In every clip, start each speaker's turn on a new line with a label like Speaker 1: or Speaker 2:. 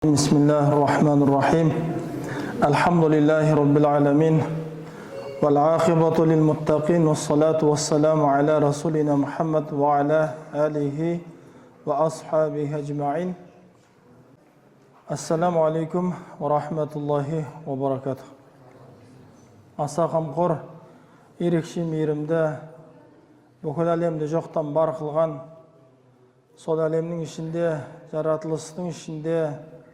Speaker 1: بسم الله الرحمن الرحيم الحمد لله رب العالمين والعاقبة للمتقين والصلاة والسلام على رسولنا محمد وعلى آله وأصحابه أجمعين السلام عليكم ورحمة الله وبركاته Аса қамқор, ерекше мейірімді, бүкіл әлемді жоқтан бар қылған, сол әлемнің ішінде, жаратылыстың ішінде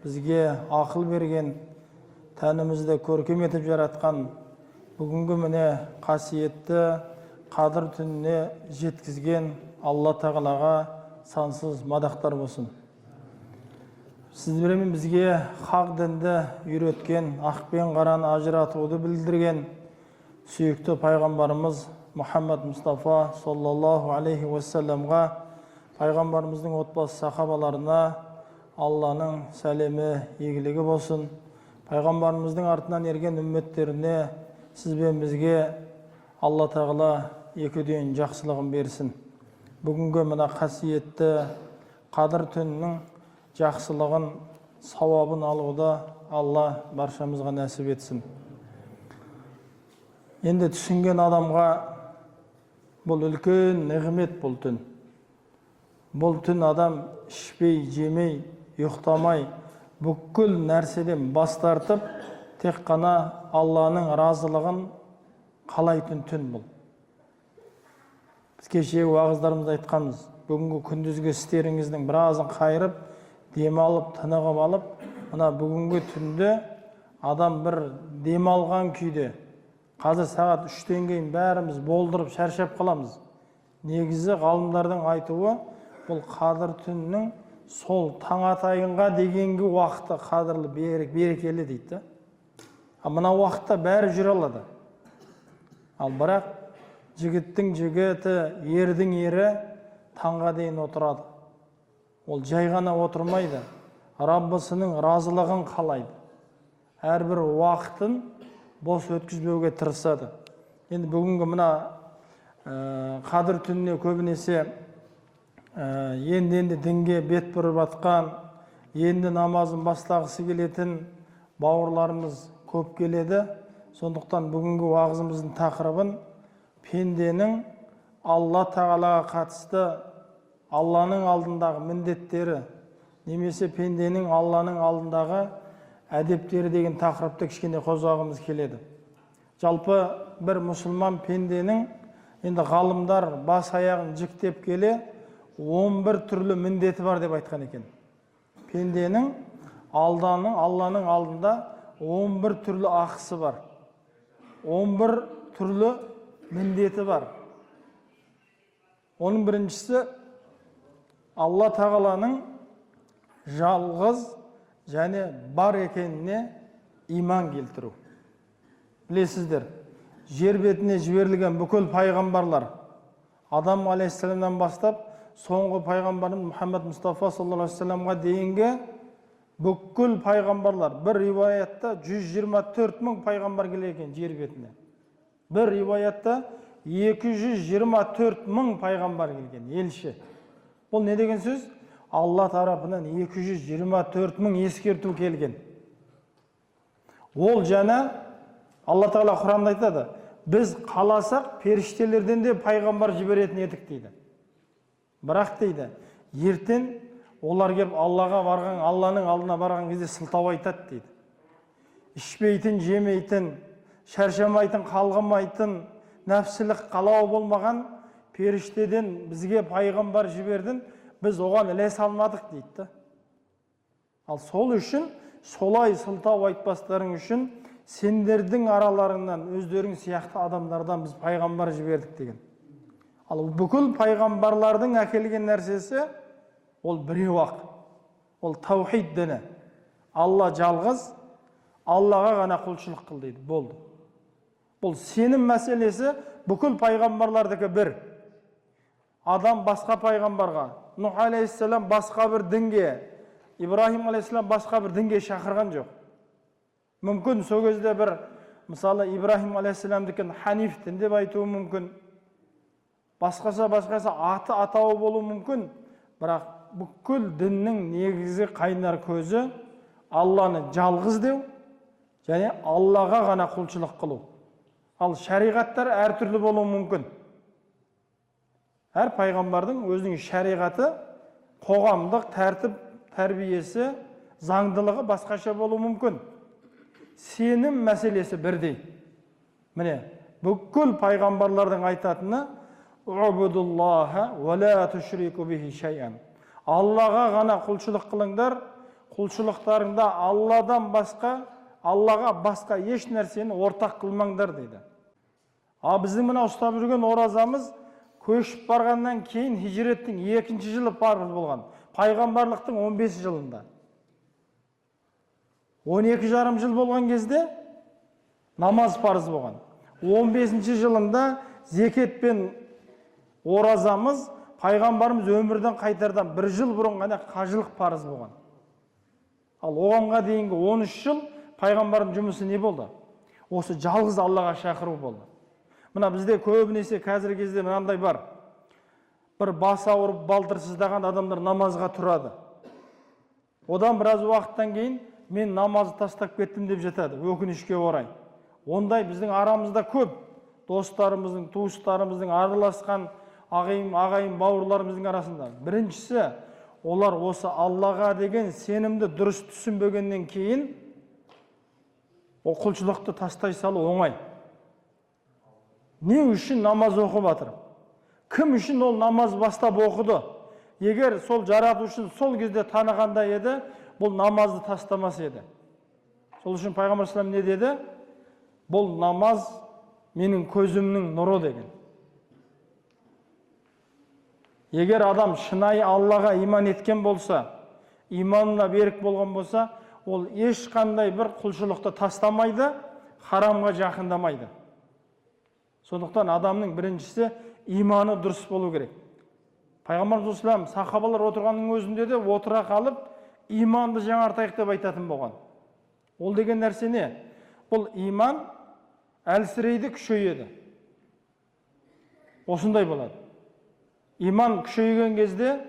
Speaker 1: бізге ақыл берген, тәнімізді көркем етіп жаратқан, бүгінгі міне қасиетті қадір түніне жеткізген Алла Тағалаға сансыз мадақтар болсын. Сіздермен бізге хақ дінді үйреткен, ақ пен қараны ажыратуды білдірген сүйікті пайғамбарымыз Мұхаммад Мұстафа саллаллаху алейхи уассаламға, пайғамбарымыздың отбасы сахабаларына Алланың сәлемі, игілігі болсын. Пайғамбарымыздың артынан ерген үмметтеріне, сіз бен бізге Алла Тағала екіден жақсылығын берсін. Бүгінгі мына қасиетті қадір түнінің жақсылығын, сауабын алуда Алла баршамызға нәсіп етсін. Енді түсінген адамға бұл үлкен нығмет бұл түн. Бұл түн адам ішпей, жемей, ұйықтамай, бүкіл нәрседен бас тартып, тек қана Алланың разылығын қалайтын түн бұл. Біз кешегі уағыздарымызда айтқанбыз, бүгінгі күндізгі істеріңіздің біразын қайырып, демалып, тынығып алып, мына бүгінгі түнде адам бір демалған күйде, қазір сағат 3-тен кейін бәріміз болдырып, шаршап қаламыз. Негізі ғалымдардың айтуы, бұл қадір түннің сол таң атайынға дегенгі уақыты қадірлі берекелі дейді. Мына уақытта бәрі жүре алады. Ал бірақ жігіттің жігіті, ердің ері таңға дейін отырады. Ол жай ғана отырмайды, Раббысының разылығын қалайды. Әрбір уақытын бос өткізбеуге тырысады. Енді бүгінгі мына қадір түніне көбінесе енді дінге бет бұрып атқан, енді намазын бастағысы келетін бауырларымыз көп келеді. Сондықтан бүгінгі уағызымыздың тақырыбын пенденің Алла Тағалаға қатысты Алланың алдындағы міндеттері, немесе пенденің Алланың алдындағы әдептері деген тақырыпты кішкене қозғағымыз келеді. Жалпы бір мұсылман пенденің, енді ғалымдар бас аяғын жіктеп келе, 11 түрлі міндеті бар деп айтқан екен. Пенденің Алланың алдында 11 түрлі ақысы бар. 11 түрлі міндеті бар. Оның біріншісі Алла Тағаланың жалғыз және бар екеніне иман келтіру. Білесіздер, жер бетіне жіберілген бүкіл пайғамбарлар, Адам алейхиссаламнан бастап, соңғы пайғамбарымыз Мұхаммад Мұстафа саллаллаху алейхи вассаламға дейінгі бүкіл пайғамбарлар, бір риуаятта 124 мың пайғамбар келген жер бетіне. Бір риуаятта 224 мың пайғамбар келген, елші. Бұл не деген сөз? Алла тарапынан 224 мың ескерту келген. Ол жаңа Алла Тағала Құранда айтады, біз қаласақ періштелерден де пайғамбар жіберетін едік дейді. Бірақ дейді, ертең олар кеп Аллаға барған, Алланың алдына барған кезде сылтау айтады дейді. Ішпейтін, жемейтін, шаршамайтын, қалғымайтын, нәпсілік қалау болмаған періштеден бізге пайғамбар жібердің, біз оған ілес алмадық дейді. Ал сол үшін, солай сылтау айтпастарың үшін, сендердің араларыңнан, өздерің сияқты адамдардан біз пайғамбар жібердік деген. Ал бүкіл пайғамбарлардың әкелген нәрсесі ол біреу-ақ. Ол таухид діні. Алла жалғыз, Аллаға ғана құлшылық қыл дейді. Болды. Бұл сенім мәселесі бүкіл пайғамбарлардікі бір. Адам басқа пайғамбарға, Нұх алейхиссалам басқа бір дінге, Ибрахим алейхиссалам басқа бір дінге шақырған жоқ. Мүмкін сол кезде бір, мысалы Ибрахим алейхиссаламдікін ханиф дін деп айтуы мүмкін. Басқаса аты атауы болуы мүмкін, бірақ бүкіл діннің негізі қайнар көзі Алланы жалғыз деу, және Аллаға ғана құлшылық қылу. Ал шариғаттар әртүрлі болуы мүмкін. Әр пайғамбардың өзінің шариғаты, қоғамдық тәртіп, тәрбиесі, заңдылығы басқаша болуы мүмкін. Сенім мәселесі бірдей. Міне, бүкіл пайғамбарлардың айтатыны «Убудуллаха ва ла тушрику бихи шай'ан». Аллаға ғана құлшылық қылыңдар, құлшылықтарыңда Алладан басқа, Аллаға басқа еш нәрсені ортақ қылмаңдар дейді. Ал біздің мына ұстап жүрген оразамыз көшіп барғаннан кейін хижреттің 2-ші жылы парыз болған. Пайғамбарлықтың 15 жылында. 12 жарым жыл болған кезде намаз парыз болған. 15-ші жылында зекет пен оразамыз пайғамбарымыз өмірден қайтардан 1 жыл бұрын ғана қажылық парыз болған. Ал оғанға дейінгі 13 жыл пайғамбардың жұмысы не болды? Осы жалғыз Аллаға шақыру болды. Мына бізде көбінесе қазіргі кезде мынандай бар. Бір бас ауырып, балтырсыздаған адамдар намазға тұрады. Одан біраз уақыттан кейін мен намазды тастап кеттім деп жатады, өкінішке орай. Ондай біздің арамызда көп достарымыздың, туыстарымыздың, араласқан ағайын бауырларымыздың арасында. Біріншісі, олар осы Аллаға деген сенімді дұрыс түсінбегеннен кейін ол құлшылықты тастай салу оңай. Не үшін намаз оқып жатыр? Кім үшін ол намаз бастап оқыды? Егер сол жаратушыны сол кезде танығанда еді, бұл намазды тастамас еді. Сол үшін Пайғамбар салам не деді? Бұл намаз менің көзімнің нұры деген. Егер адам шынайы Аллаға иман еткен болса, иманына берік болған болса, ол ешқандай бір құлшылықты тастамайды, харамға жақындамайды. Сондықтан адамның біріншісі иманы дұрыс болу керек. Пайғамбар салам сахабалар отырғанның өзінде де отыра қалып, иманды жаңартайық деп айтатын болған. Ол деген нәрсе не? Бұл иман әлсірейді, күшейеді. Осындай болады. Иман күшейген кезде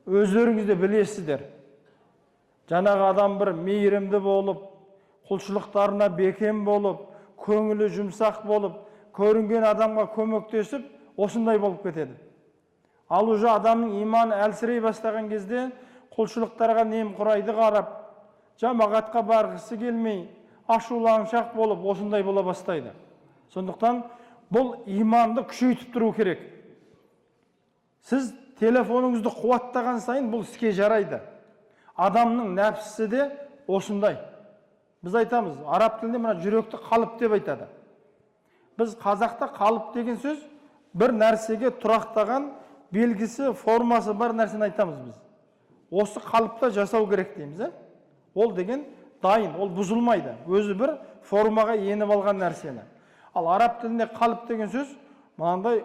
Speaker 1: өздеріңізде білесіздер. Жаңағы адам бір мейірімді болып, құлшылықтарына бекем болып, көңілі жұмсақ болып, көрінген адамға көмектесіп, осындай болып кетеді. Ал уже адамның иманы әлсірей бастаған кезде құлшылықтарға немқұрайды қарап, жамағатқа барғысы келмей, ашуланшақ болып, осындай бола бастайды. Сондықтан бұл иманды күшейтіп тұру керек. Сіз телефоныңызды қуаттаған сайын бұл іске жарайды. Адамның нәпсісі де осындай. Біз айтамыз, араб тілінде мына жүректі қалып деп айтады. Біз қазақта қалып деген сөз бір нәрсеге тұрақтаған белгісі, формасы бар нәрсені айтамыз біз. Осы қалыпта жасау керек дейміз. Ол деген дайын, ол бұзылмайды. Өзі бір формаға еніп алған нәрсені. Ал араб тілінде қалып деген сөз мынандай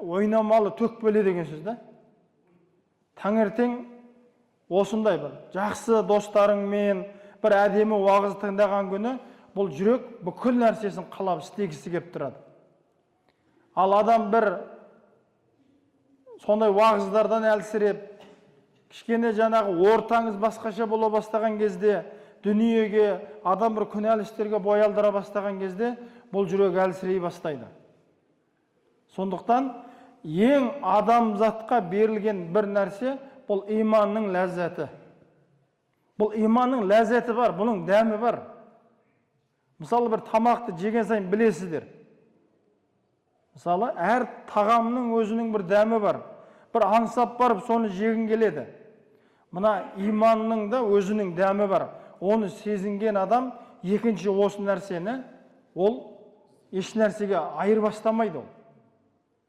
Speaker 1: ойнамалы, төкпелі деген сөз да. Таңертең осындай бір жақсы достарыңмен бір әдемі уағыз тыңдаған күні бұл жүрек бүкіл нәрсесін қалап істегісі кеп тұрады. Ал адам бір сондай уағыздардан әлсіреп, кішкене жаңағы ортаңыз басқаша бола бастаған кезде, дүниеге, адам бір күнәлі істерге бой алдыра бастаған кезде бұл жүрек әлсірей бастайды. Сондықтан ең адамзатқа берілген бір нәрсе бұл иманның ләззаты. Бұл иманның ләззаты бар, бұның дәмі бар. Мысалы бір тамақты жеген сайын білесіздер. Мысалы әр тағамның өзінің бір дәмі бар. Бір аңсап барып соны жегін келеді. Мына иманның да өзінің дәмі бар. Оны сезінген адам екінші осы нәрсені ол еш нәрсеге айырбастамайды ол.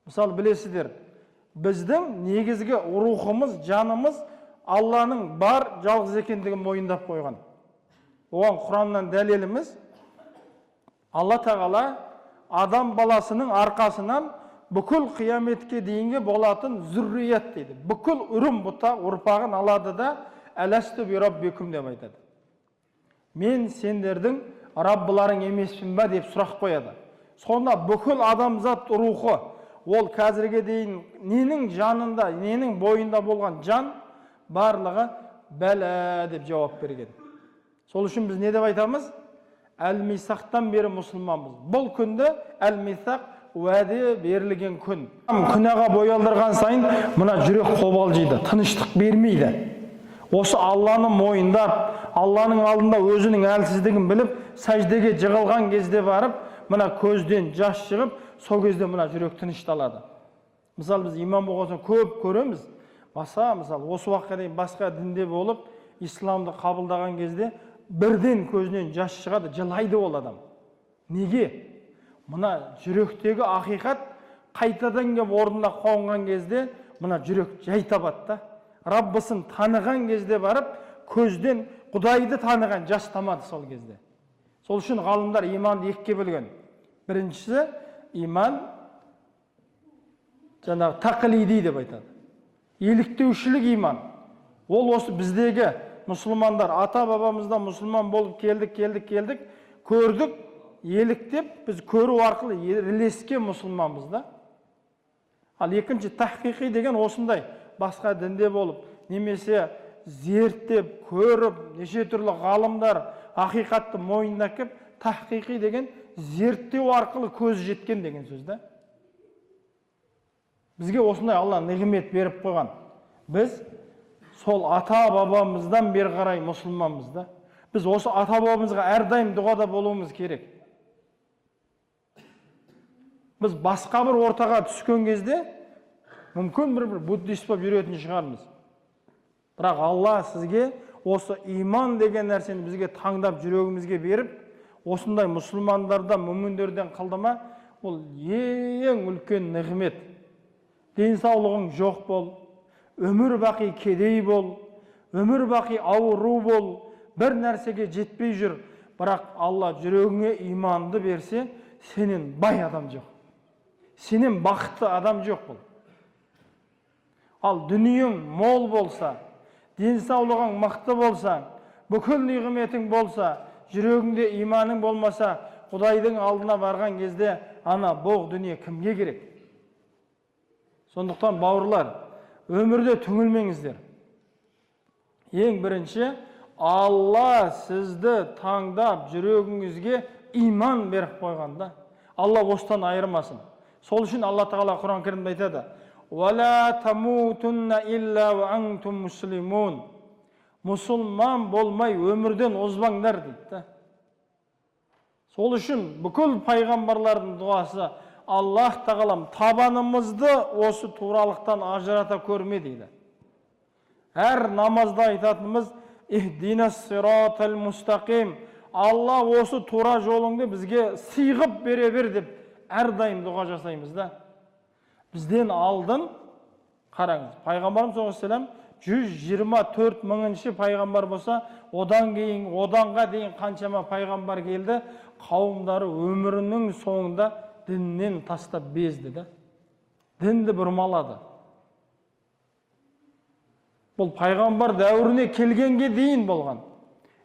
Speaker 1: Мысалы білесіздер, біздің негізгі рухымыз, жанымыз Алланың бар жалғыз екендігін мойындап қойған. Оған Құраннан дәлеліміз Алла Тағала адам баласының арқасынан бүкіл қияметке дейінгі болатын зүррият дейді. Бүкіл үрім бұта ұрпағын алады да әләсту би раббикум деп айтады. Мен сендердің раббыларың емеспін ба деп сұрақ қояды. Сонда бүкіл адамзат рухы ол қазірге дейін ненің жанында, ненің бойында болған жан барлығы бәлә деп жауап берген. Сол үшін біз не деп айтамыз? Әл-Мисақтан бері мұсылманбыз. Бұл күнді Әл-Мисақ уәде берілген күн. Күнәға бой алдырған сайын мына жүрек қобалжиды, тыныштық бермейді. Осы Алланы мойындап, Алланың алдында өзінің әлсіздігін біліп, сәждеге жығылған кезде барып, мына көзден жас шығып, сол кезде мына жүрек тынышталады. Мысалы, біз иман болғасын көп көреміз. Мысалы, осы уақытқа дейін басқа дінде болып, исламды қабылдаған кезде бірден көзінен жас шығады, жылайды ол адам. Неге? Мына жүректегі ақиқат қайтадан келіп орнына қонған кезде мына жүрек жай табады да. Раббысын таныған кезде барып, көзден Құдайды таныған жас тамады сол кезде. Сол үшін ғалымдар иманды екіге бөлген. Біріншісі иман жаңағы тақлиди деп айтады. Еліктеушілік иман. Ол осы біздегі мұсылмандар, ата бабамыздан мұсылман болып келдік, көрдік, еліктеп, біз көру арқылы ілескен мұсылманбыз да. Ал екінші тахқиқи деген осындай, басқа дінде болып, немесе зерттеп, көріп, неше түрлі ғалымдар ақиқатты мойындап кеп, тахқиқи деген зерттеу арқылы көз жеткен деген сөз да. Бізге осындай Алла нығмет беріп қойған. Біз сол ата бабамыздан бері қарай мұсылманбыз да. Біз осы ата бабамызға әрдайым дұғада болуымыз керек. Біз басқа бір ортаға түскен кезде мүмкін бір буддист болып жүретін шығармыз. Бірақ Алла сізге осы иман деген нәрсені бізге таңдап жүрегімізге беріп, осындай мұсылмандардан, мүміндерден қылдыма, ол ең үлкен нығмет. Денсаулығың жоқ бол, өмір бақи кедей бол, өмір бақи ауру бол, бір нәрсеге жетпей жүр, бірақ Алла жүрегіңе иманды берсе, сенен бай адам жоқ. Сенен бақытты адам жоқ бол. Ал дүниең мол болса, денсаулығың мықты болсаң, бүкіл нығметің болса, жүрегіңде иманың болмаса, Құдайдың алдына барған кезде, ана бұл дүние кімге керек? Сондықтан бауырлар, өмірде түңілмеңіздер. Ең бірінші, Алла сізді таңдап жүрегіңізге иман беріп қойғанда, Алла осыдан айырмасын. Сол үшін Алла Тағала Құран кәрімде айтады: «Вала тамутунна илля ва антум муслимун». Мұсылман болмай өмірден озбаңдар дейді. Сол үшін бүкіл пайғамбарлардың дұғасы: Аллах Тағалам табанымызды осы туралықтан ажырата көрме дейді. Әр намазда айтатынымыз: «Ихдинас сиратал мустақим». Алла осы тура жолыңды бізге сыйғып бере бер деп әрдайым дұға жасаймыз да. Бізден алдын, қараңыз, пайғамбарымыз саллаллаху алейхи ва саллям 124 мыңыншы пайғамбар болса, оданға дейін қаншама пайғамбар келді, қауымдары өмірінің соңында діннен тастап безді да. Дінді бұрмалады. Бұл пайғамбар дәуіріне келгенге дейін болған.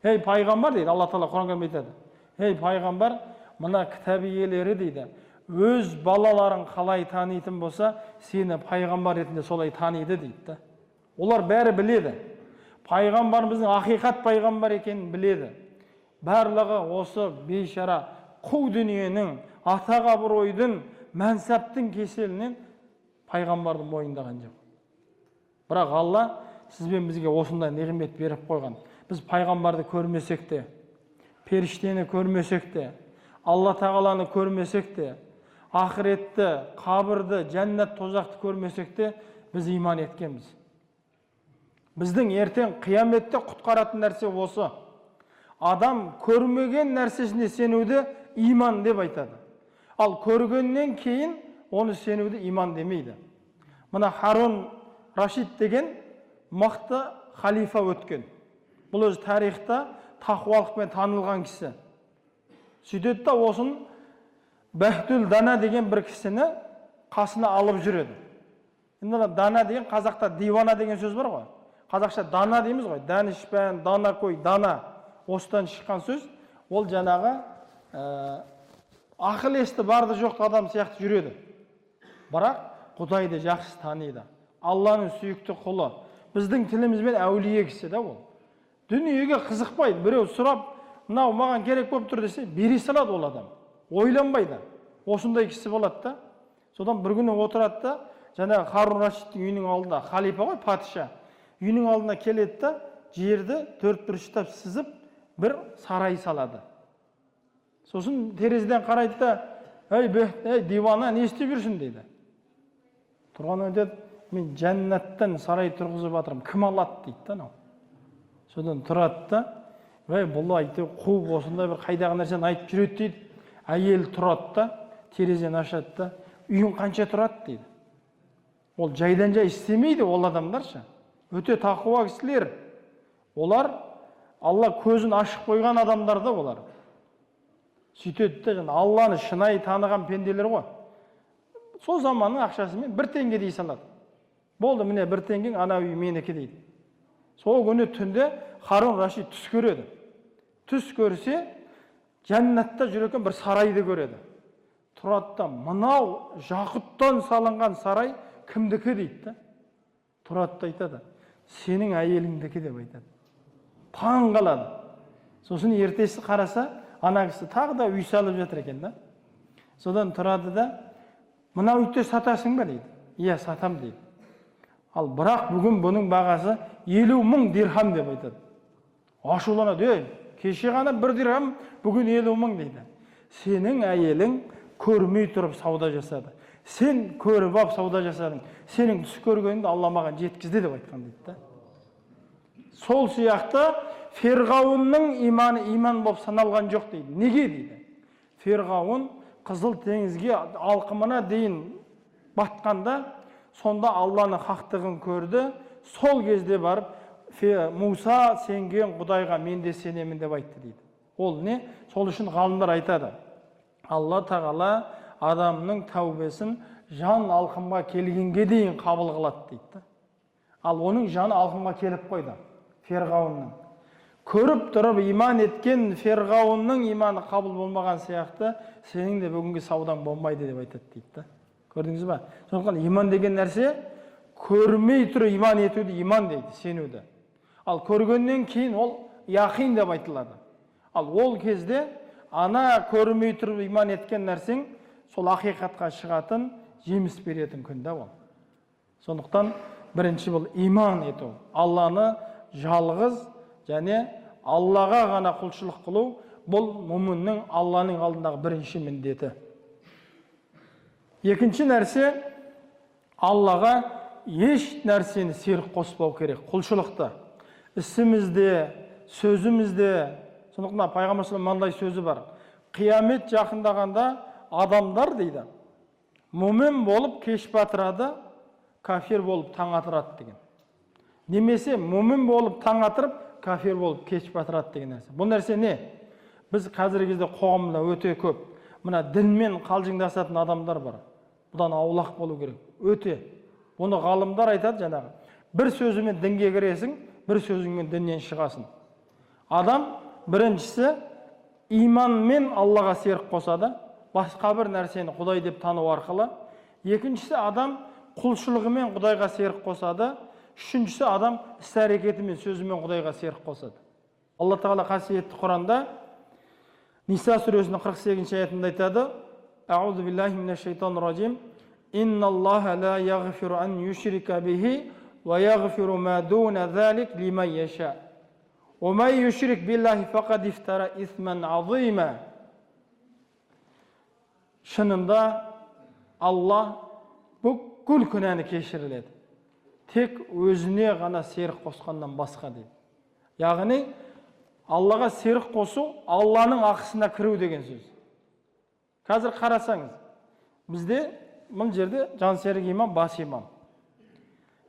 Speaker 1: Ей пайғамбар дейді, Алла Тағала Құран кәрімде айтады. Ей пайғамбар, мына кітап иелері дейді, өз балаларын қалай танитын болса, сені пайғамбар ретінде солай таниды дейді. Олар бәрі біледі. Пайғамбарымыздың ақиқат пайғамбар екенін біледі. Барлығы осы бейшара қу дүниенің, атақ абыройдың, мәнсаптың кеселінен пайғамбарды мойындаған жоқ. Бірақ Алла сізбен бізге осындай нығмет беріп қойған. Біз пайғамбарды көрмесек те, періштені көрмесек те, Алла Тағаланы көрмесек те, ақыретті, қабірді, жәннат тозақты көрмесек те, біз иман еткенбіз. Біздің ертең қияметте құтқаратын нәрсе осы. Адам көрмеген нәрсесіне сенуді иман деп айтады. Ал көргеннен кейін оны сенуді иман демейді. Мына Харун Рашид деген мықты халифа өткен. Бұл өз тарихта тақуалықпен танылған кісі. Сөйтеді да осын Бәхтүл Дана деген бір кісіні қасына алып жүреді. Енді дана деген қазақта дивана деген сөз бар ғой. Қазақша дана дейміз ғой. Дәнішпән, данакөй, дана. Осыдан шыққан сөз. Ол жаңағы ақыл есті барды жоқты адам сияқты жүреді. Бірақ Құдайды жақсы таниды. Алланың сүйікті құлы. Біздің тілімізбен әулие кісі да ол. Дүниеге қызықпайды. Біреу сұрап, мынау маған керек болып тұр десе, бере салады ол адам. Ойланбайды. Осындай кісі болады да. Содан бір күні отырады да, жаңағы Харун Рашидтің үйінің алдында, халифа ғой, патша. Үйінің алдына келеді да, жерді төрт бұрыштап сызып, бір сарай салады. Сосын терезеден қарайды да, ей, дивана, не істеп жүрсің дейді. Тұрған өтеді, мен жәннаттан сарай тұрғызып жатырмын, кім алады дейді да. Содан тұрады да, бұл айтып, қуып осындай бір қайдағы нәрсені айтып жүреді дейді. Әйел тұрады да, терезені ашады да, үйің қанша тұрады дейді. Ол жайдан жай істемейді ол адамдарша. Өте тақуа кісілер. Олар Алла көзін ашып қойған адамдар да олар. Сөйтеді де, Алланы шынайы таныған пенделер ғой. Сол заманның ақшасымен 1 теңге дей салады. Болды, міне 1 теңгең ана үй менікі дейді. Сол күні түнде Харун Рашид түс көреді. Түс көрсе, жәннатта жүрген бір сарайды көреді. Тұрады да, мынау жақұттан салынған сарай кімдікі дейді. Тұрады да айтады, сенің әйеліңдікі деп айтады. Таң қалады. Сосын ертесі қараса, ана кісі тағы да үй салып жатыр екен да. Содан тұрады да, мынау үйді сатасың ба дейді. Иә, сатам дейді. Ал бірақ бүгін бұның бағасы 50.000 дирхам деп айтады. Ашуланады, кеше ғана 1 дирхам, бүгін 50.000 дейді. Сенің әйелің көрмей тұрып сауда жасады. Сен көріп ап сауда жасадың. Сенің түс көргеніңді Алла маған жеткізді деп айтқан дейді. Сол сияқты Ферғауынның иманы иман болып саналған жоқ дейді. Неге дейді? Ферғауын Қызыл теңізге алқымына дейін батқанда, сонда Алланың хақтығын көрді. Сол кезде барып, Муса сенген Құдайға мен де сенемін деп айтты дейді. Ол не? Сол үшін ғалымдар айтады. Алла тағала адамның тәубесін жан алқымға келгенге дейін қабыл қылады дейді. Ал оның жаны алқымға келіп қойды, Ферғауынның. Көріп тұрып иман еткен Ферғауынның иманы қабыл болмаған сияқты, сенің де бүгінгі саудаң болмайды деп айтады дейді. Көрдіңіз ба? Сондықтан иман деген нәрсе көрмей тұрып иман етуді иман дейді, сенуді. Ал көргеннен кейін ол яқин деп айтылады. Ал ол кезде ана көрмей тұрып иман еткен нәрсең сол ақиқатқа шығатын, жеміс беретін күнде ол. Сондықтан бірінші бұл иман ету. Алланы жалғыз және Аллаға ғана құлшылық қылу, бұл мүміннің Алланың алдындағы бірінші міндеті. Екінші нәрсе, Аллаға еш нәрсені серік қоспау керек, құлшылықты. Ісімізде, сөзімізде, сондықтан Пайғамбар мынандай сөзі бар. Қиямет жақындағанда адамдар дейді, мүмін болып кеш батырады, кафир болып таң атырады деген. Немесе мүмін болып таң атырып, кафир болып кеш батырады деген нәрсе. Бұл нәрсе не? Біз қазіргі кезде қоғамда өте көп. Мына дінмен қалжыңдасатын адамдар бар. Бұдан аулақ болу керек. Өте. Бұны ғалымдар айтады жаңағы. Бір сөзімен дінге кіресің, бір сөзіңмен діннен шығасың. Адам біріншісі иманмен Аллаға серік қосады, басқа бір нәрсені Құдай деп тану арқылы. Екіншісі адам құлшылығымен Құдайға серік қосады. Үшіншісі адам іс-әрекетімен, сөзімен Құдайға серік қосады. Алла Тағала қасиетті Құранда Ниса сүресінің 48-ші аятында айтады: Аузу биллахи минаш шайтанир ражим. Инналлаха ла яғфиру ан юшрика бихи ва яғфиру ма дуна залик лиман яша. Ва ман юшрик биллахи фақад ифтара исман азима. Шынында Алла бүкіл күнәні кешіріледі. Тек өзіне ғана серік қосқаннан басқа дейді. Яғни Аллаға серік қосу Алланың ақысына кіру деген сөз. Қазір қарасаңыз, бізде бұл жерде жансерік имам, бас имам.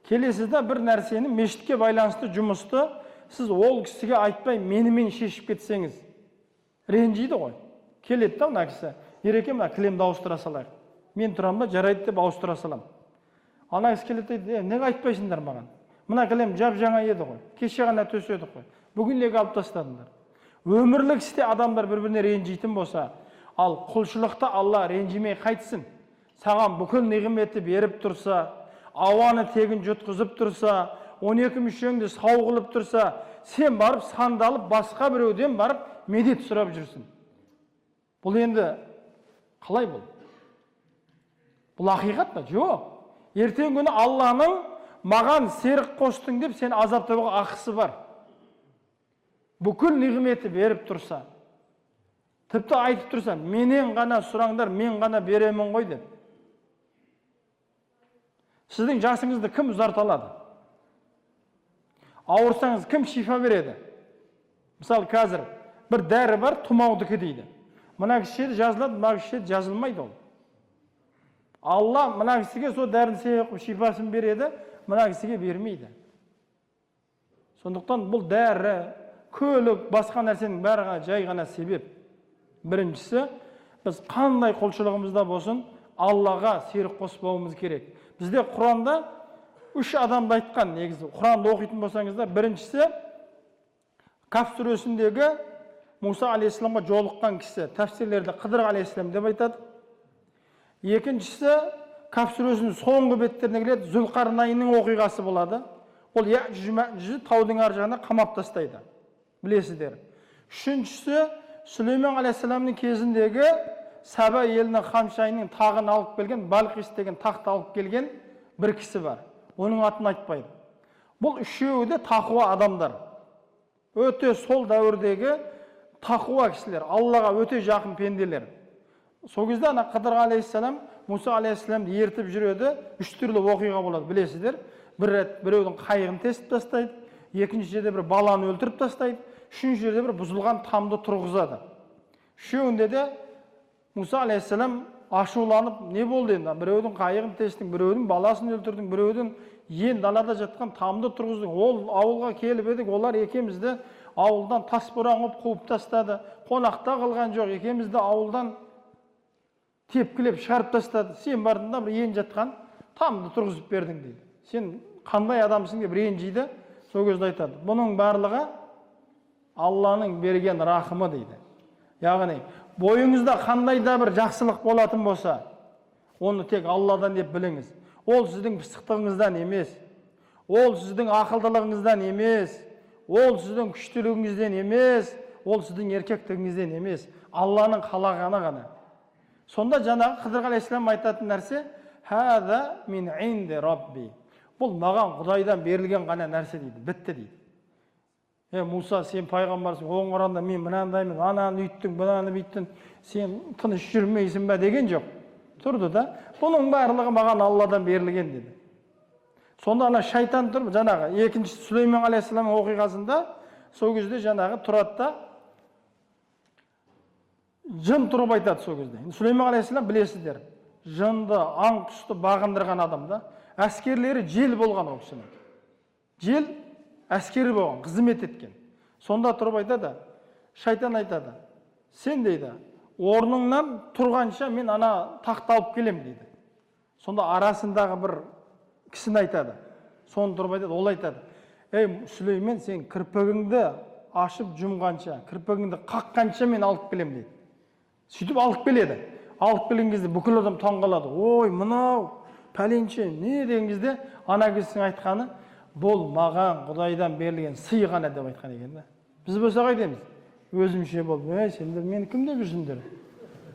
Speaker 1: Келесізде бір нәрсені мешітке байланысты жұмысты сіз ол кісіге айтпай менімен шешіп кетсеңіз, ренжиді ғой. Келеді да мына кісі, ереке мына кілемді ауыстыра салайық. Мен тұрам ба, жарайды деп ауыстыра салам. Ана кісі келеді дейді, неге айтпайсыңдар маған? Мына кілем жап жаңа еді ғой. Кеше ғана төседік қой. Бүгін неге алып тастадыңдар? Өмірлік істе адамдар бір-біріне ренжитін болса, ал құлшылықта Алла ренжімей қайтсын. Саған бүкіл неғіметі беріп тұрса, ауаны тегін жұтқызып тұрса, 12 мүшеңді сау қылып тұрса, сен барып сандалып басқа біреуден барып медет сұрап жүрсің. Бұл енді қалай бұл? Бұл ақиқат па? Жоқ. Ертең күні Алланың маған серік қостың деп сен азаптауға ақысы бар. Бүкіл niғметі беріп тұрса, тіпті айтып тұрса, менен ғана сұраңдар, мен ғана беремін ғой деп. Сіздің жасыңызды кім ұзарта алады? Ауырсаңыз кім шифа береді? Мысалы, қазір бір дәрі бар, тұмаудікі дейді. Мына кісіге жазылады, мына кісіге жазылмайды ол. Алла мына кісіге сол дәрінің шифасын береді, мына кісіге бермейді. Сондықтан бұл дәрі, көлік, басқа нәрсенің бәрі жай ғана себеп. Біріншісі, біз қандай құлшылығымызда болсын, Аллаға серік қоспауымыз керек. Бізде Құранда 3 адамды айтқан, негізі. Құранды оқитын болсаңыздар, біріншісі Каф сүресіндегі Муса алейхиссаламға жолыққан кісі, тәфсирлерде Қыдыр алейхиссалам деп айтады. Екіншісі Каф сүресінің соңғы беттеріне келеді, Зүлқарнайнның оқиғасы болады. Ол Яъжүж таудың ар жағына қамап тастайды. Білесіздер. Үшіншісі Сүлеймен алейхиссаламның кезіндегі Саба елінің ханшайының тағын алып келген, Балқис деген тақты алып келген бір кісі бар. Оның атын айтпайды. Бұл үшеуі де тақуа адамдар. Өте сол дәуірдегі тақуа кісілер, Аллаға өте жақын пенделер. Сол кезде ана Қыдыр алейхиссалам Муса алейхиссаламды ертіп жүреді, 3 түрлі оқиға болады, білесіздер. Бір рет біреудің қайығын тесіп тастайды, екінші жерде бір баланы өлтіріп тастайды, үшінші жерде бір бұзылған тамды тұрғызады. Үшеуінде де Муса алейхиссалам ашуланып, не болды енді? Біреудің қайығын тестің, біреудің баласын өлтірдің, біреудің ен далада жатқан тамды тұрғыздың. Ол ауылға келіп едік, олар екемізді ауылдан тасборан қылып қуып тастады. Қонақта қалған жоқ, екемізді ауылдан тепкілеп шығарып тастады. Сен бардың да бір ен жатқан тамды тұрғызып бердің дейді. Сен қандай адамсың деп ренжиді. Сол кезде айтады. Бұның барлығы Алланың берген рахымы дейді. Яғни бойыңызда қандай да бір жақсылық болатын болса, оны тек Алладан деп біліңіз. Ол сіздің пысықтығыңыздан емес, ол сіздің ақылдылығыңыздан емес, ол сіздің күштілігіңізден емес, ол сіздің еркектігіңізден емес, Алланың қалағаны ғана. Сонда жаңағы Қыдыр алейхиссалам айтатын нәрсе, «Хаза мин инди рабби». Бұл маған Құдайдан берілген ғана нәрсе дейді, бітті дейді. Муса, сен пайғамбарсың, оң қаранда мен мынандаймын, ананы үйттің, бұнаны бүйттің, сен тыныш жүрмейсің бе деген жоқ. Тұрды да, бұның барлығы маған Алладан берілген деді. Сонда ана шайтан тұрып, жаңағы екінші Сүлеймен алейхиссалам оқиғасында, сол кезде жаңағы тұрады да, жын тұрып айтады сол кезде. Сүлеймен алейхиссалам білесіздер, жынды, аң құсты бағындырған адам да, әскерлері жел болған ол кісінің. Жел әскері болған, қызмет еткен. Сонда тұрып айтады, шайтан айтады, сен дейді, орныңнан тұрғанша мен ана тақты алып келем дейді. Сонда арасындағы бір кісіні айтады. Соны тұрып айтады, ол айтады, Сүлеймен, сен кірпігіңді ашып жұмғанша, кірпігіңді қаққанша мен алып келем дейді. Сөйтіп алып келеді. Алып келген кезде бүкіл адам таңғалады. Ой, мынау, пәленше, не деген кезде ана кісінің айтқаны, бұл маған Құдайдан берілген сый ғана деп айтқан екен. Біз болса қайтеміз? Өзімше болып, сендер мені кім деп жүрсіңдер?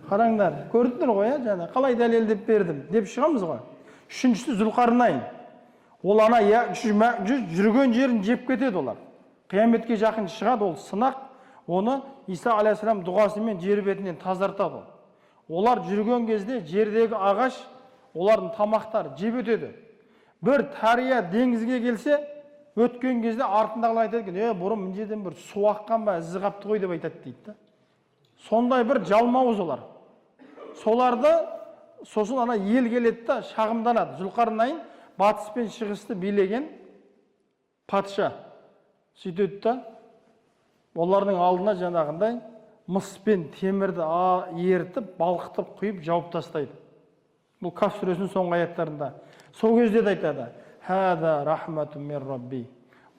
Speaker 1: Қараңдар, көрдіңдер ғой, жаңа қалай дәлелдеп бердім деп шығамыз ғой. Үшіншісі Зүлқарнайн. Ол ана жүрген жерін жеп кетеді олар. Қияметке жақын шығады, ол сынақ. Оны Иса алейхиссалам дұғасымен жер бетінен тазартады. Олар жүрген кезде жердегі ағаш, олардың тамақтары жеп өтеді. Бір тария деңізге келсе, өткен кезде артындағылар айтады екен, бұрын мына жерден бір су аққан ба, ізі қапты ғой деп айтады дейді. Сондай бір жалмауыз олар. Соларды сосын ана ел келеді да шағымданады. Зүлқарнайн батыс пен шығысты билеген патша. Сөйтеді да олардың алдына жаңағындай мыс пен темірді ерітіп, балқытып құйып жауып тастайды. Бұл Каф сүресінің соңғы аяттарында. Сол кезде де айтады, «Хаза рахматун мин рабби».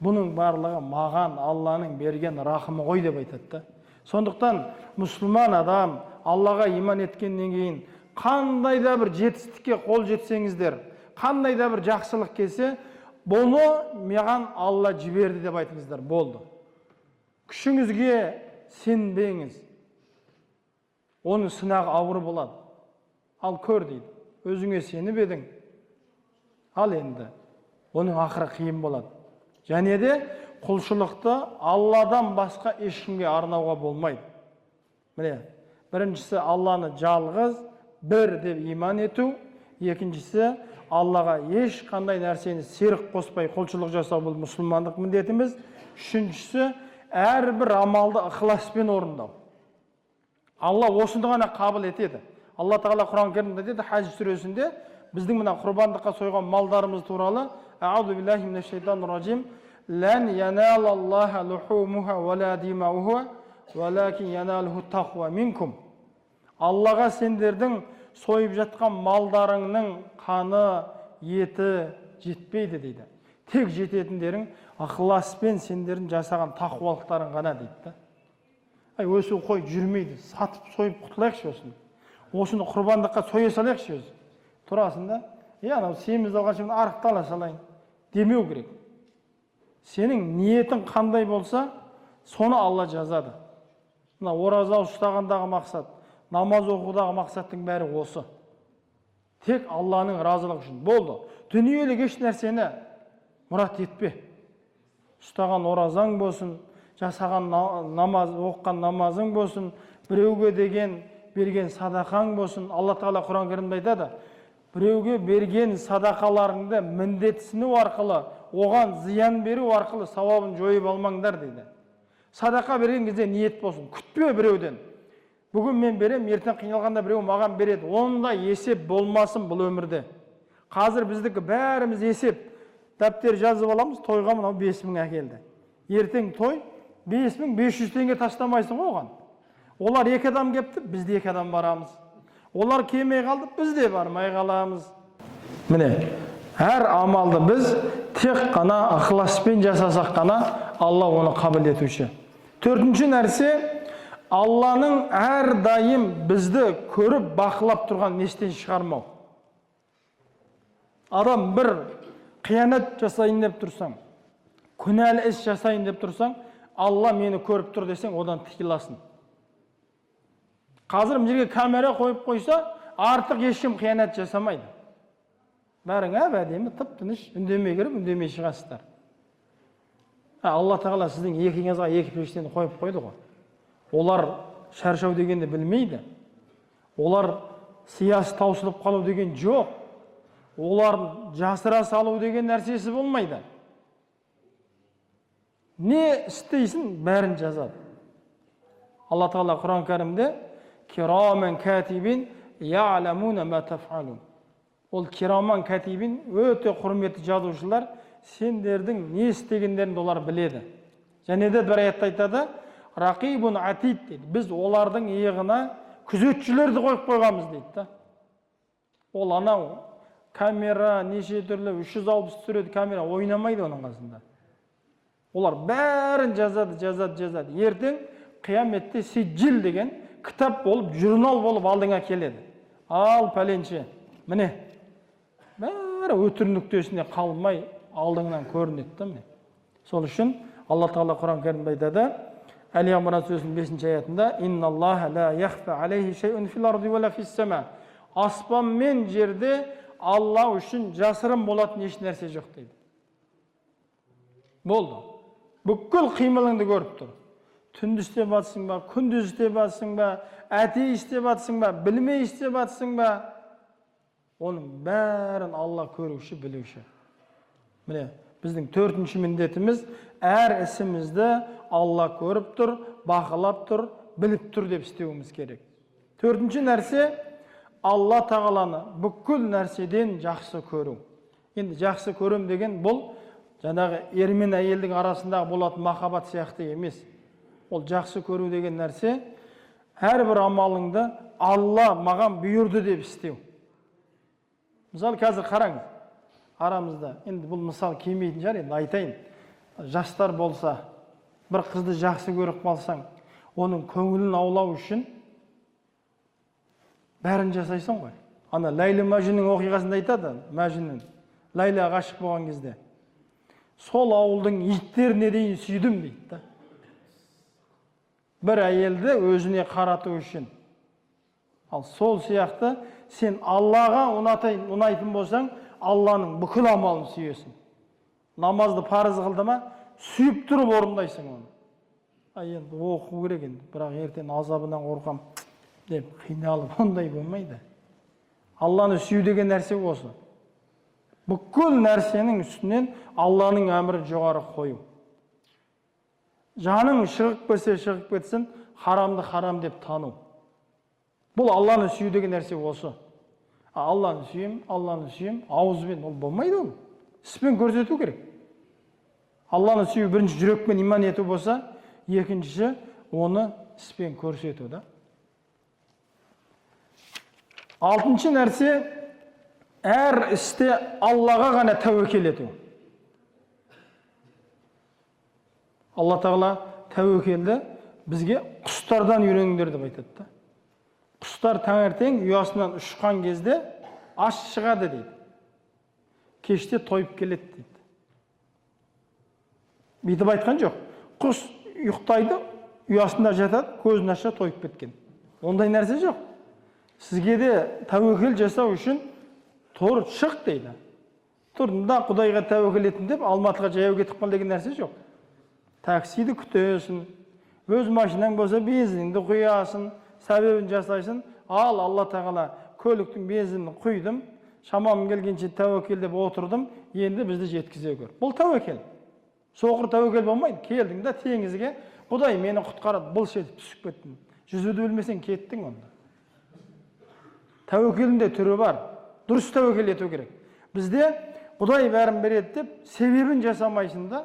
Speaker 1: Бұның барлығы маған Алланың берген рахымы ғой деп айтады. Сондықтан мұсылман адам Аллаға иман еткеннен кейін қандай да бір жетістікке қол жетсеңіздер, қандай да бір жақсылық келсе, бұны маған Алла жіберді деп айтыңыздар, болды. Күшіңізге сенбеңіз. Оның сынағы ауыр болады. Ал көр дейді. Өзіңе сеніп едің. Ал енді оның ақыры қиын болады. Және де құлшылықты Алладан басқа ешкімге арнауға болмайды. Міне, біріншісі Алланы жалғыз, бір деп иман ету, екіншісі Аллаға ешқандай нәрсені серік қоспай құлшылық жасау, бұл мұсылмандық міндетіміз. Үшіншісі әрбір амалды ықыласпен орындау. Алла осыны ғана қабыл етеді. Алла Тағала Құран кәрімде деді, Хаж сүресінде біздің мына құрбандыққа сойған малдарымыз туралы: "Аузу биллахи минаш шайтанир ражим. Лан яналаллаха лухумуха вала димауха, валакин яналуху тақва минкум." Аллаға сендердің сойып жатқан малдарыңның қаны, еті жетпейді дейді. Тек жететіндерің ықыласпен сендердің жасаған тақуалықтарың ғана дейді. Өсу қой жүрмейді, сатып сойып құтылайықшы осыны құрбандыққа соя салайықшы өзі. Тұрасың да, анау семіз алғанша арықты ала салайын демеу керек. Сенің ниетің қандай болса, соны Алла жазады. Мына ораза ұстағандағы мақсат, намаз оқудағы мақсаттың бәрі осы. Тек Алланың разылығы үшін болды. Дүниелік еш нәрсені мұрат етпе. Ұстаған оразаң болсын, жасаған намаз, оққан намазың болсын, біреуге деген берген садақаң болсын. Алла Тағала Құран кәрімде айтады: біреуге берген садақаларыңды міндетсіну арқылы, оған зиян беру арқылы сауабын жойып алмаңдар дейді. Садақа берген кезде ниет болсын, күтпе біреуден. Бүгін мен берем, ертең қиналғанда біреу маған береді. Онда есеп болмасын бұл өмірде. Қазір біздікі бәріміз есеп. Дәптер жазып аламыз, тойға мынау 5000 әкелді. Ертең той 5500 теңге таштамайсың оған. Олар 2 адам кепті, біз де 2 адам барамыз. Олар келмей қалды, біз де бармай қаламыз. Міне, әр амалды біз тек қана ықыласпен жасасақ қана Алла оны қабыл етуші. Төртінші нәрсе, Алланың әрдайым бізді көріп бақылап тұрған нестен шығармау. Адам бір қиянат жасайын деп тұрсаң, күнәлі іс жасайын деп тұрсаң, Алла мені көріп тұр десең, одан тыйыласың. Қазір жерге камера қойып қойса, артық ешкім қиянат жасамайды. Бәрің әдемі, тып-тыныш, үндемей кіріп, үндемей шығасыздар. Алла Тағала сіздің екіңізге 2 періштені қойып қойды ғой. Олар шаршау дегенді білмейді. Олар сиясы таусылып қалу деген жоқ. Олар жасыра салу деген нәрсесі болмайды. Не істейсің, бәрін жазады. Алла Тағала Құран кәрімде кирамен катибин я'ламуна ма таф'алун. Ол кираман катибин өте құрметті жазушылар, сендердің не істегендеріңді олар біледі. Және де бір аятта айтады: рақибун атид дейді. Біз олардың иығына күзетшілерді қойып қойғанбыз дейді. Ол анау камера неше түрлі 360 түсіреді камера ойнамайды оның қасында. Олар бәрін жазады. Ертең қияметте сиджил деген кітап болып, журнал болып алдыңа келеді. Ал пәленше, міне, бәрі өтірік нүктесіне қалмай алдыңнан көрінеді. Сол үшін Алла Тағала Құран кәрімде айтады, Әл-Имран сүресінің 5-ші аятында: «Инналлаха ла яхфа алейхи шай'ун фил арди ва ла фис сама». Аспан мен жерде Алла үшін жасырын болатын еш нәрсе жоқ дейді. Болды. Бүкіл қимылыңды көріп тұр. Түнді істеп жатсың ба, күндіз істеп жатсың ба, әтей істеп жатсың ба, білмей істеп жатсың ба, оның бәрін Алла көруші, білуші. Міне, біздің 4-ші міндетіміз әр ісімізді Алла көріп тұр, бақылап тұр, біліп тұр деп істеуіміз керек. 4-ші нәрсе, Алла Тағаланы бүкіл нәрседен жақсы көру. Енді жақсы көрем деген бұл жаңағы ер мен әйелдің арасындағы болатын махаббат сияқты емес. Ол жақсы көру деген нәрсе әрбір амалыңды Алла маған бұйырды деп істеу. Мысалы, қазір қараңыз, арамызда, енді бұл мысал келмейтін шығар, енді айтайын. Жастар болса, бір қызды жақсы көріп қалсаң, оның көңілін аулау үшін бәрін жасайсың ғой. Ана Ләйлі Мәжнүннің оқиғасында айтады, Мәжнүн Ләйләға ғашық болған кезде. Сол ауылдың иттеріне дейін сүйдім дейді. бір әйелді өзіне қарату үшін. Ал сол сияқты сен Аллаға ұнайтын болсаң, Алланың бүкіл амалын сүйесің. Намазды парыз қылды ма, сүйіп тұрып орындайсың оны. Енді оқу керек енді, бірақ ертең азабынан қорқам деп қиналып, ондай болмайды. Алланы сүю деген нәрсе осы. Бүкіл нәрсенің үстінен Алланың әмірін жоғары қою. Жаның шығып кетсін, харамды харам деп тану. Бұл Алланы сүю деген нәрсе осы. Алланы сүйем, ауызбен ол болмайды ол. Іспен көрсету керек. Алланы сүю бірінші жүрекпен иман ету болса, екіншісі оны іспен көрсету да. Алтыншы нәрсе, әр істе Аллаға ғана тәуекел ету. Алла Тағала тәуекелді бізге құстардан үйреніңдер деп айтады. Құстар таңертең ұясынан ұшқан кезде аш шығады дейді. Кеште тойып келеді дейді. Бүйтіп айтқан жоқ. Құс ұйықтайды, ұясында жатады, көзін аша тойып кеткен. Ондай нәрсе жоқ. Сізге де тәуекел жасау үшін тұр шық дейді. Тұрдында Құдайға тәуекел етін деп Алматыға жаяу кетіп қал деген нәрсе жоқ. Таксиді күтесің, өз машинаң болса бензиніңді құясың, сәбебін жасайсың. Ал Алла Тағала көліктің бензинін құйдым, шамам келгенше тәуекел деп отырдым, енді бізді жеткізе көр. Бұл тәуекел. Соқыр тәуекел болмайды. Келдің да теңізге, Құдай мені құтқарады, бұл шетіп түсіп кеттім. Жүзуді білмесең кеттің онда. Тәуекелінде түрі бар. Дұрыс тәуекел ету керек. Бізде Құдай бәрін береді деп себебін жасамайсың да,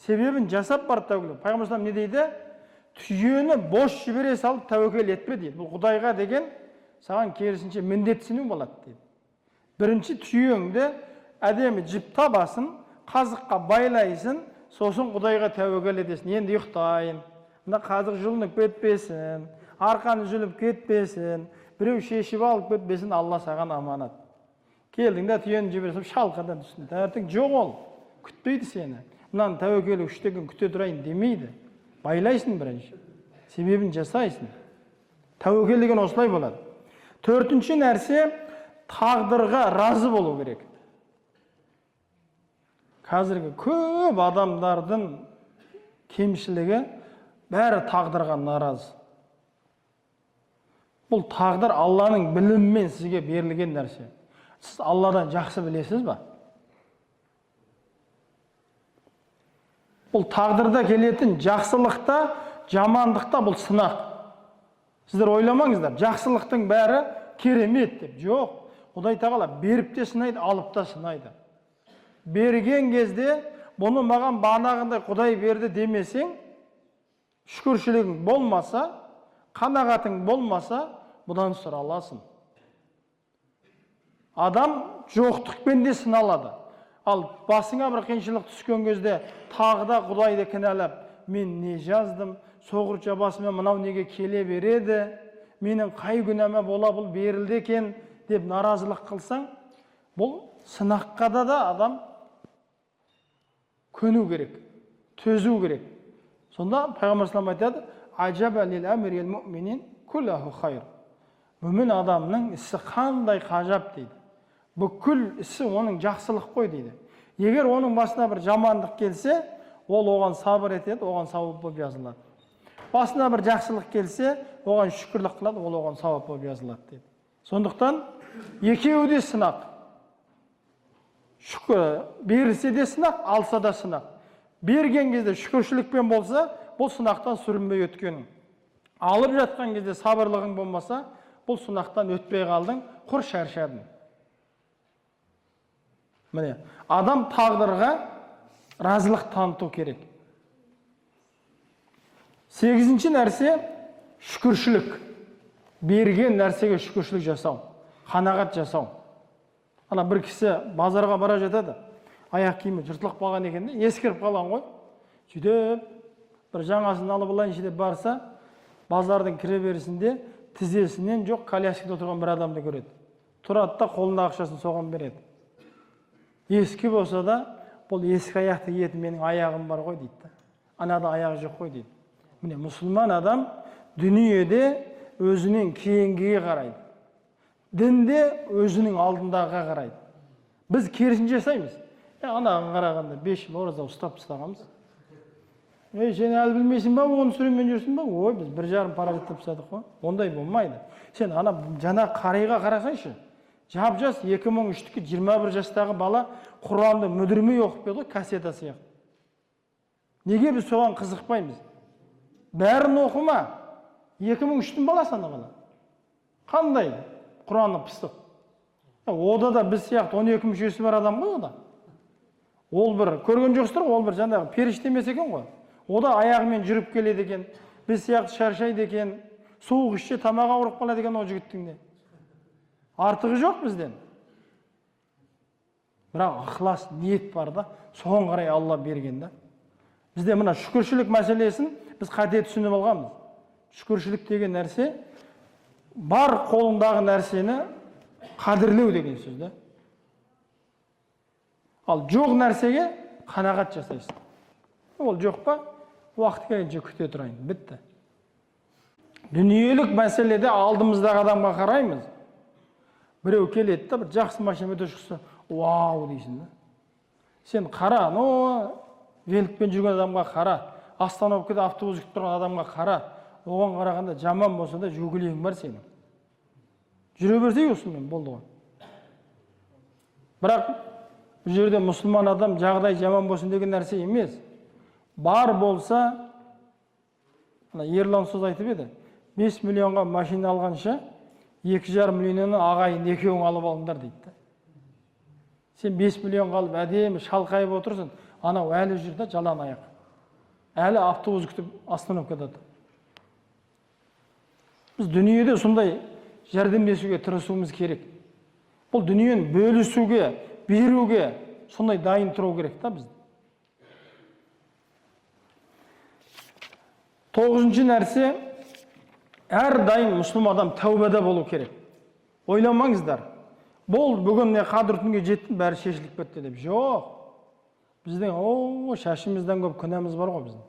Speaker 1: себебін жасап бар тәуекел. Пайғамбар не дейді? Түйені бос жібере салып тәуекел етпе дейді. Бұл Құдайға деген саған керісінше міндетсіну болады дейді. Бірінші түйеңді әдемі жіп табасын, қазыққа байлайсың, сосын Құдайға тәуекел етесің. Енді ұйықтайын, мына қазық жұлынып кетпесін, арқаны жұлып кетпесін, біреу шешіп алып кетпесін, Алла саған аманат. Келдің де түйені жібересіп шалқадан түсін. Таңертең жоқ ол, күтпейді сені. Мынаны тәуекелі үштеген күте тұрайын демейді. Байлайсың бірінші. Себебін жасайсың. Тәуекел деген осылай болады. Төртінші нәрсе, тағдырға разы болу керек. Қазіргі көп адамдардың кемшілігі бәрі тағдырға наразы. Бұл тағдыр Алланың білімімен сізге берілген нәрсе. Сіз Алладан жақсы білесіз ба? Бұл тағдырда келетін жақсылықта, жамандықта бұл сынақ. Сіздер ойламаңыздар, жақсылықтың бәрі керемет деп. Жоқ, Құдай Тағала беріп те сынайды, алып та сынайды. Берген кезде, бұны маған бағанағындай Құдай берді демесең, шүкіршілігің болмаса, қанағатың болмаса, бұдан сұра аласың. Адам жоқтықпен де сыналады. Ал басыңа бір қиыншылық түскен кезде тағы да Құдайды кінәлап, мен не жаздым, соғырша басыма мынау неге келе береді, менің қай күнәме бола бұл берілді екен деп наразылық қылсаң, бұл сынаққа да адам көну керек, төзу керек. Сонда Пайғамбар салам айтады: "Ажаба лил амрил муъминин куллаху хайр." Мүмин адамның ісі қандай қажап дейді. Бүкіл ісі оның жақсылық қой дейді. Егер оның басына бір жамандық келсе, ол оған сабыр етеді, оған сауап болып жазылады. Басына бір жақсылық келсе, оған шүкірлік қылады, ол оған сауап болып жазылады дейді. Сондықтан екеуі де сынақ. Шүкір берілсе де сынақ, алса да сынақ. Берген кезде шүкіршілікпен болса, бұл сынақтан сүрінбей өткенің. Алып жатқан кезде сабырлығың болмаса, бұл сынақтан өтпей қалдың, құр шаршадың. Міне, адам тағдырға разылық таныту керек. Сегізінші нәрсе шүкіршілік. Берген нәрсеге шүкіршілік жасау, қанағат жасау. Ана бір кісі базарға бара жатады, аяқ киімі жыртылып қалған екен, ескіріп қалған ғой. Сөйтіп, бір жаңасын алып алайыншы деп барса, базардың кіре берісінде тізесінен жоқ коляскада отырған бір адамды көреді. Тұрады да қолында ақшасын соған береді. Ескі болса да, бұл ескі аяқты етін менің аяғым бар ғой дейді. Анада аяғы жоқ қой дейді. Міне мұсылман адам дүниеде өзінің кейінгіге қарайды. Дінде өзінің алдындағыға қарайды. Біз керісінше жасаймыз. Анаған қарағанда 5 жыл ораза ұстап тастағанбыз. Сен әлі білмейсің ба, оны сүремен жүрсің ба? Ой, біз 1,5 пара жаттап тастадық қой. Ондай болмайды. Сен ана жана қарайға қарасайшы. Жап-жас 2003-ті 21 жастағы бала Құранды мүдірмей оқып берді ғой, кассета сияқты. Неге біз соған қызықпаймыз? Бәрін оқыма. 2003-тің баласы ана бала. Қандай Құраны пысық? Ода да біз сияқты 12 мүшесі бар адам ғой ода. Ол бір көрген жоқсыздар, ол бір жаңағы періште емес екен ғой. Ода аяғымен жүріп келеді екен, біз сияқты шаршайды екен, суық ішсе тамақ ауырып қалады екен ол жігіттің де. Артығы жоқ бізден. Бірақ ықылас, ниет бар да, соған қарай Алла берген да. Бізде мына шүкіршілік мәселесін біз қате түсініп алғанбыз. Шүкіршілік деген нәрсе бар қолындағы нәрсені қадірлеу деген сөз да. Ал жоқ нәрсеге қанағат жасайсың. Ол жоқ па? Уақыт келгенше күте тұрайын. Бітті. Дүниелік мәселеде алдымыздағы адамға қараймыз. Біреу келеді да, бір жақсы машина шықса, вау дейсің да. Сен қара, великпен жүрген адамға қара, остановкада автобус күтіп тұрған адамға қара. Оған қарағанда жаман болса да жүгілең бар сенің. Жүре берсей осымен болды ғой. Бірақ бұл жерде мұсылман адам жағдай жаман болсын деген нәрсе емес. Бар болса, Ерлан сөз айтып еді, 5 миллионға машина алғанша 2,5 миллионны ағайын екеуің алып алыңдар дейді. Сен 5 миллионға алып әдемі шалқайып отырсың, анау әлі жүрді жалаң аяқ. Әлі автобус күтіп остановкада. Біз дүниеде сондай жәрдемдесуге тырысуымыз керек. Бұл дүниені бөлісуге, беруге сондай дайын тұру керек та бізді. 9-ші нәрсе, әрдайым мұсылман адам тәубада болу керек. Ойламаңыздар. Бұл бүгін қадір түнге жеттім, бәрі шешіліп кетті деп. Жоқ. Біздің шашымыздан көп күнәміз бар ғой біздің.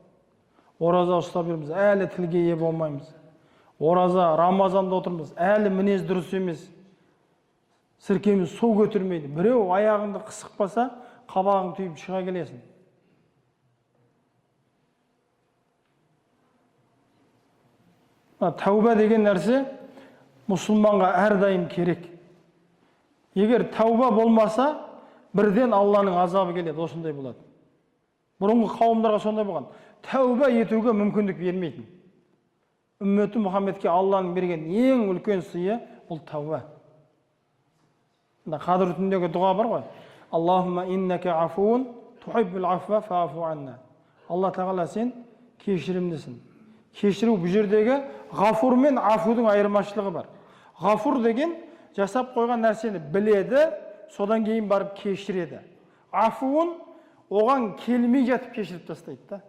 Speaker 1: Ораза ұстап жүрміз, әлі тілге ие болмаймыз. Ораза, Рамазанда отырмыз, әлі мінез дұрыс емес. Сіркеміз су көтермейді. Біреу аяғыңды қысықпаса, қабағың түйіп шыға келесің. Тәуба деген нәрсе мұсылманға әрдайым керек. Егер тәуба болмаса, бірден Алланың азабы келеді, осындай болады. Бұрынғы қауымдарға сондай болған. Тәуба етуге мүмкіндік бермейтін. Үмметі Мұхаммедке Алланың берген ең үлкен сыйы бұл тәуба. Қадір түніндегі дұға бар ғой. Аллахумма иннака афуун тухиббул афва фаъфу анна. Алла тағала сен кешірімдісің. Кешіру бұл жердегі ғафур мен афудың айырмашылығы бар. Ғафур деген жасап қойған нәрсені біледі, содан кейін барып кешіреді. Афуын оған келмей жатып кешіріп тастайды.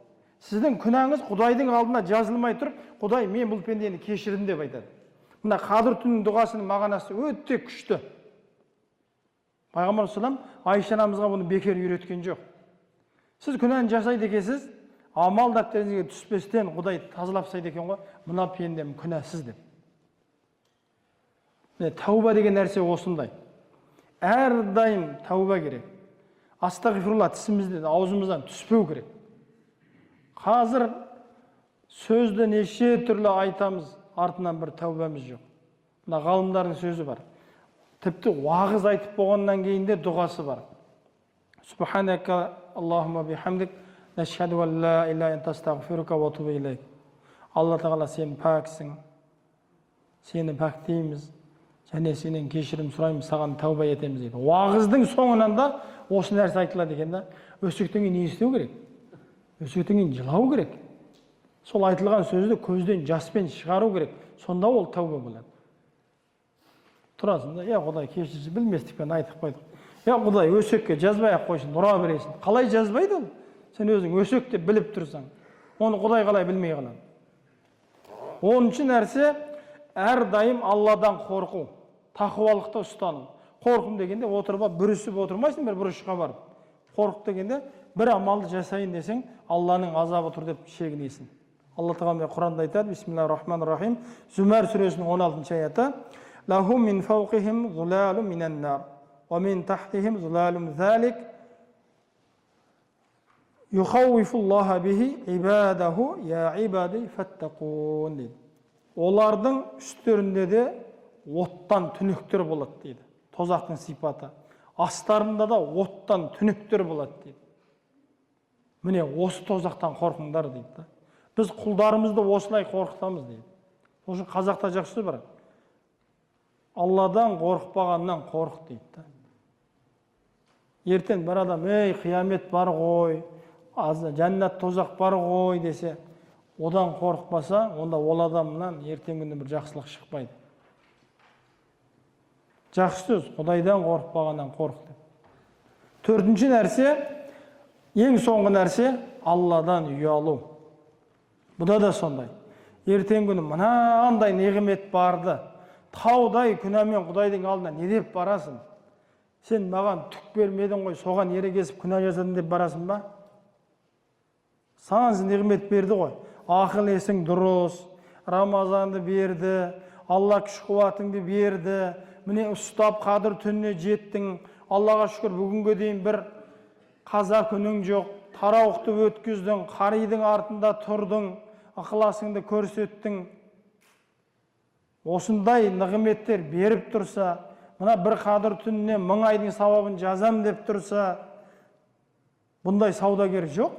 Speaker 1: Сіздің күнәңіз Құдайдың алдына жазылмай тұрып, Құдай мен бұл пендені кешірдім деп айтады. Мына қадір түнінің дұғасының мағынасы өте күшті. Пайғамбар салам Айша анамызға бұны бекер үйреткен жоқ. Сіз күнәні жасайды екенсіз, амал дәптеріңізге түспестен Құдай тазалап тастайды екен ғой, мына пендем күнәсіз деп. Тәуба деген нәрсе осындай. Әрдайым тәуба керек. Астағфирулла тісімізден, аузымыздан түспеу керек. Қазір сөзді неше түрлі айтамыз, артынан бір тәубамыз жоқ. Мына ғалымдардың сөзі бар. Тіпті уағыз айтып болғаннан кейін де дұғасы бар. Субханака Аллахумма бихамдик нашхаду ан ла иляха илля анта астағфирука ва атубу илейк. Алла тағала сен пәксің. Сені пәктейміз. Және сенен кешірім сұраймыз, саған тәуба етеміз дейді. Уағыздың соңынан да осы нәрсе айтылады екен да. Өсектен кейін не істеу керек? Өсектен кейін жылау керек. Сол айтылған сөзді көзден жаспен шығару керек. Сонда ол тәуба болады. Тұрасың да, Құдай кешірсін, білместікпен айтып қойдық. Құдай өсекке жазбай-ақ қойсын, ұра бересін. Қалай жазбайды ол? Сен өзің өсек деп біліп тұрсаң, оны Құдай қалай білмей қалады. 10-ші нәрсе, әрдайым Алладан қорқу, тақуалықты ұстану. Қорқым дегенде отырып, бүрісіп отырмайсың, бір бұрышқа барып. Қорқып дегенде бір амалды жасайын десең, Алланың азабы тұр деп шегінесің. Алла Тағала Құранда айтады, Бисмиллахир-рахманир-рахим, Зумар сүресінің 16 аяты, «Лахум мин фауқихим зулалу минан нар, ва мин тахтихим зулалум залик, юхауифуллаха бихи ибадаху, я ибади фаттақун» дейді. Олардың үстерінде де оттан түнектер болады дейді. Тозақтың сипаты. Астарында да оттан түнектер болады дейді. Міне осы тозақтан қорқыңдар дейді. Біз құлдарымызды осылай қорқытамыз дейді. Осы қазақта жақсы бар. Алладан қорықпағаннан қорық дейді. Ертең бір адам, ей, қиямет бар ғой, жәннат тозақ бар ғой десе, одан қорықпаса, онда ол адамнан ертең күні бір жақсылық шықпайды. Жақсы сөз, Құдайдан қорықпағаннан қорық деп. Төртінші нәрсе, ең соңғы нәрсе, Алладан ұялу. Бұда да сондай. Ертең күні мынандай неғімет барды, таудай күнәмен Құдайдың алдына не деп барасың? Сен маған түк бермедің ғой, соған ерегесіп күнә жасадың деп барасың ба? Саған неғімет берді ғой. Ақыл есің дұрыс, Рамазанды берді, Алла күш қуатыңды берді, міне ұстап қадір түніне жеттің, Аллаға шүкір бүгінге дейін бір қаза күнің жоқ, тарауықты өткіздің, қаридың артында тұрдың, ықыласыңды көрсеттің. Осындай нығметтер беріп тұрса, мына бір қадір түніне 1000 айдың сауабын жазам деп тұрса, бұндай саудагер жоқ.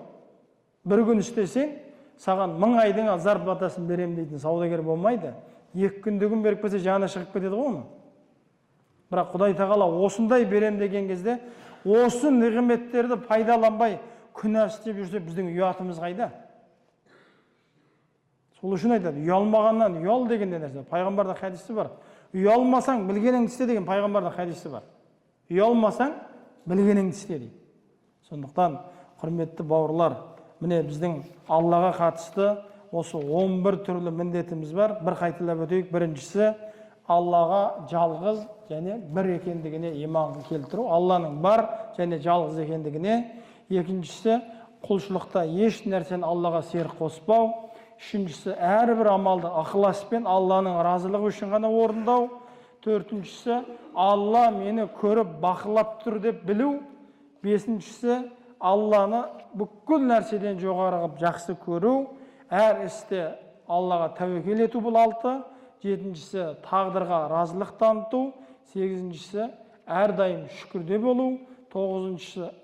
Speaker 1: Бір күн істесең, саған 1000 айдың зарплатасын берем дейтін саудагер болмайды. 2 күнде күн беріп кетсе жаны шығып кетеді ғой оның. Бірақ Құдай Тағала осындай берем деген кезде, осы нығметтерді пайдаланбай күнә істеп жүрсе, біздің ұятымыз қайда? Сол үшін айтады, ұялмағаннан ұял деген нәрсе. Пайғамбарда хадисі бар. Ұялмасаң, білгеніңді істе деген пайғамбарда хадисі бар. Ұялмасаң, білгеніңді істе дейді. Сондықтан, құрметті бауырлар, міне біздің Аллаға қатысты осы 11 түрлі міндетіміз бар. Бір қайталап өтейік. Біріншісі, Аллаға жалғыз және бір екендігіне иманды келтіру. Алланың бар және жалғыз екендігіне. Екіншісі, құлшылықта еш нәрсені Аллаға серік қоспау. Үшіншісі, әрбір амалды ықыласпен Алланың разылығы үшін ғана орындау. Төртіншісі, Алла мені көріп бақылап тұр деп білу. Бесіншісі, Алланы бүкіл нәрседен жоғары қылып жақсы көру. Әр істе Аллаға тәуекел ету бұл 6. Жетіншісі, тағдырға разылық таныту. Сегізіншісі, әрдайым шүкірде болу. Тоғызыншысы,